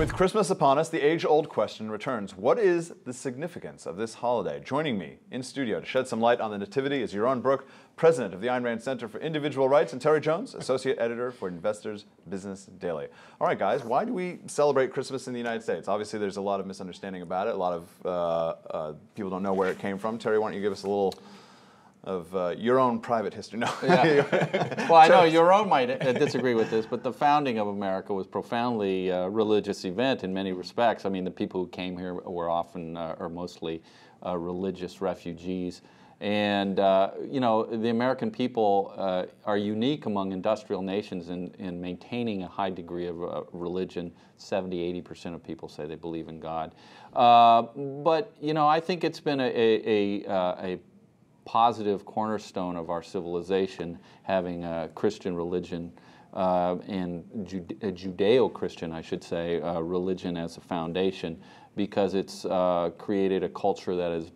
With Christmas upon us, the age-old question returns. What is the significance of this holiday? Joining me in studio to shed some light on the Nativity is Yaron Brook, president of the Ayn Rand Center for Individual Rights, and Terry Jones, associate editor for Investors Business Daily. All right, guys, why do we celebrate Christmas in the United States? Obviously, there's a lot of misunderstanding about it. A lot of people don't know where it came from. Terry, why don't you give us a little of your own private history? No. Yeah. Well, I know Yaron might disagree with this, but the founding of America was profoundly religious event in many respects. I mean, the people who came here were often or mostly religious refugees. And, you know, the American people are unique among industrial nations in maintaining a high degree of religion. 70–80% of people say they believe in God. But, you know, I think it's been a positive cornerstone of our civilization, having a Christian religion and a Judeo-Christian, I should say, religion as a foundation, because it's created a culture that is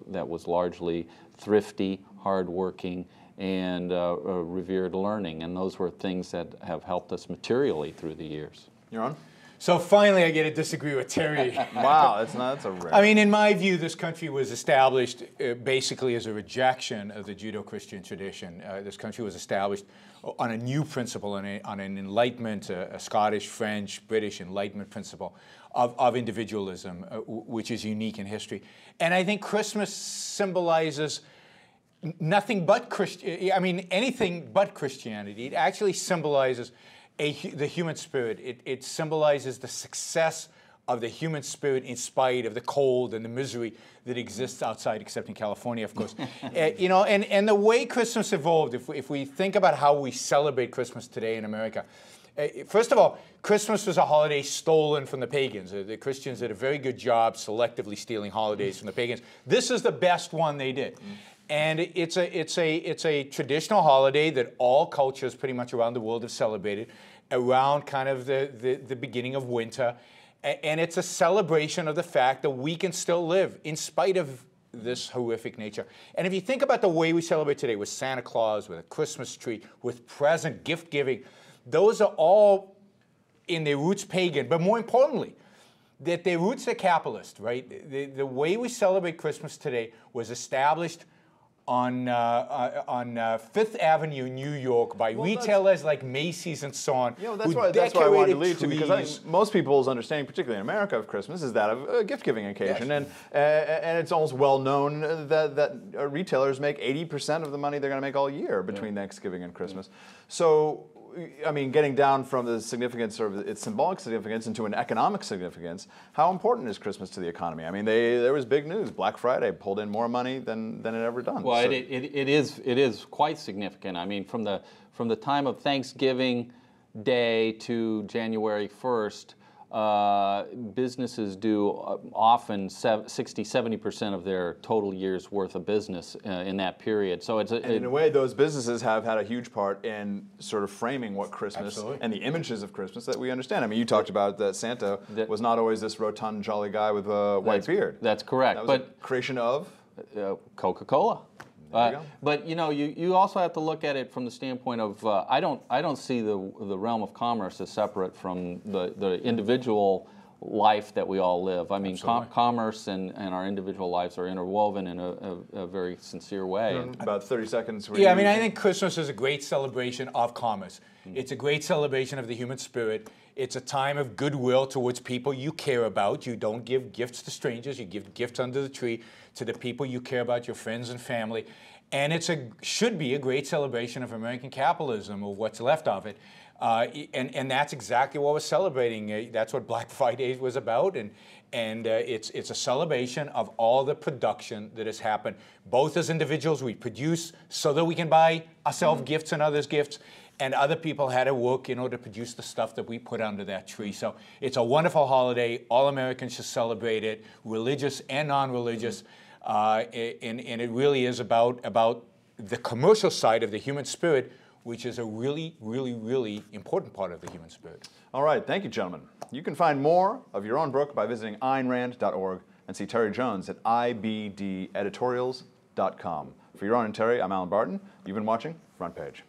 that was largely thrifty, hardworking, and revered learning, and those were things that have helped us materially through the years. Yaron? So finally, I get to disagree with Terry. Wow, that's a rare. I mean, in my view, this country was established basically as a rejection of the Judeo-Christian tradition. This country was established on a new principle, on an Enlightenment, a Scottish, French, British Enlightenment principle of individualism, which is unique in history. And I think Christmas symbolizes nothing but anything but Christianity. It actually symbolizes the human spirit. It symbolizes the success of the human spirit in spite of the cold and the misery that exists outside, except in California, of course. You know, and the way Christmas evolved, if we think about how we celebrate Christmas today in America, first of all, Christmas was a holiday stolen from the pagans. The Christians did a very good job selectively stealing holidays from the pagans. This is the best one they did. And it's a traditional holiday that all cultures pretty much around the world have celebrated around kind of the beginning of winter. And it's a celebration of the fact that we can still live in spite of this horrific nature. And if you think about the way we celebrate today with Santa Claus, with a Christmas tree, with present gift giving, those are all in their roots pagan, but more importantly, that their roots are capitalist, right? The way we celebrate Christmas today was established on Fifth Avenue, New York, by retailers like Macy's and so on. You know, that's why I wanted to lead to, because I think most people's understanding, particularly in America, of Christmas is that of a gift-giving occasion, yes. And it's almost well known that retailers make 80% of the money they're going to make all year between Thanksgiving and Christmas. So, I mean, getting down from the significance or its symbolic significance into an economic significance, how important is Christmas to the economy? I mean, there was big news. Black Friday pulled in more money than it ever done. Well, so it is quite significant. I mean, from the time of Thanksgiving Day to January 1st, businesses do often 60–70% of their total year's worth of business in that period. So it's in a way, those businesses have had a huge part in sort of framing what Christmas and the images of Christmas that we understand. I mean, you talked about that Santa was not always this rotund, jolly guy with a white beard. That's correct. That was a creation of Coca-Cola. But you know, you also have to look at it from the standpoint of I don't see the realm of commerce as separate from the individual life that we all live. I mean, commerce and our individual lives are interwoven in a very sincere way. About 30 seconds. Yeah, I mean, I think Christmas is a great celebration of commerce. It's a great celebration of the human spirit. It's a time of goodwill towards people you care about. You don't give gifts to strangers. You give gifts under the tree to the people you care about, your friends and family. And it should be a great celebration of American capitalism, or what's left of it. And that's exactly what we're celebrating. That's what Black Friday was about. And it's a celebration of all the production that has happened. Both as individuals, we produce so that we can buy ourselves gifts and others gifts. And other people had to work in order to produce the stuff that we put under that tree. So it's a wonderful holiday. All Americans should celebrate it, religious and non-religious. And it really is about the commercial side of the human spirit, which is a really, really, really important part of the human spirit. All right, thank you, gentlemen. You can find more of Yaron Brook by visiting AynRand.org and see Terry Jones at ibdeditorials.com. For Yaron and Terry, I'm Alan Barton. You've been watching Front Page.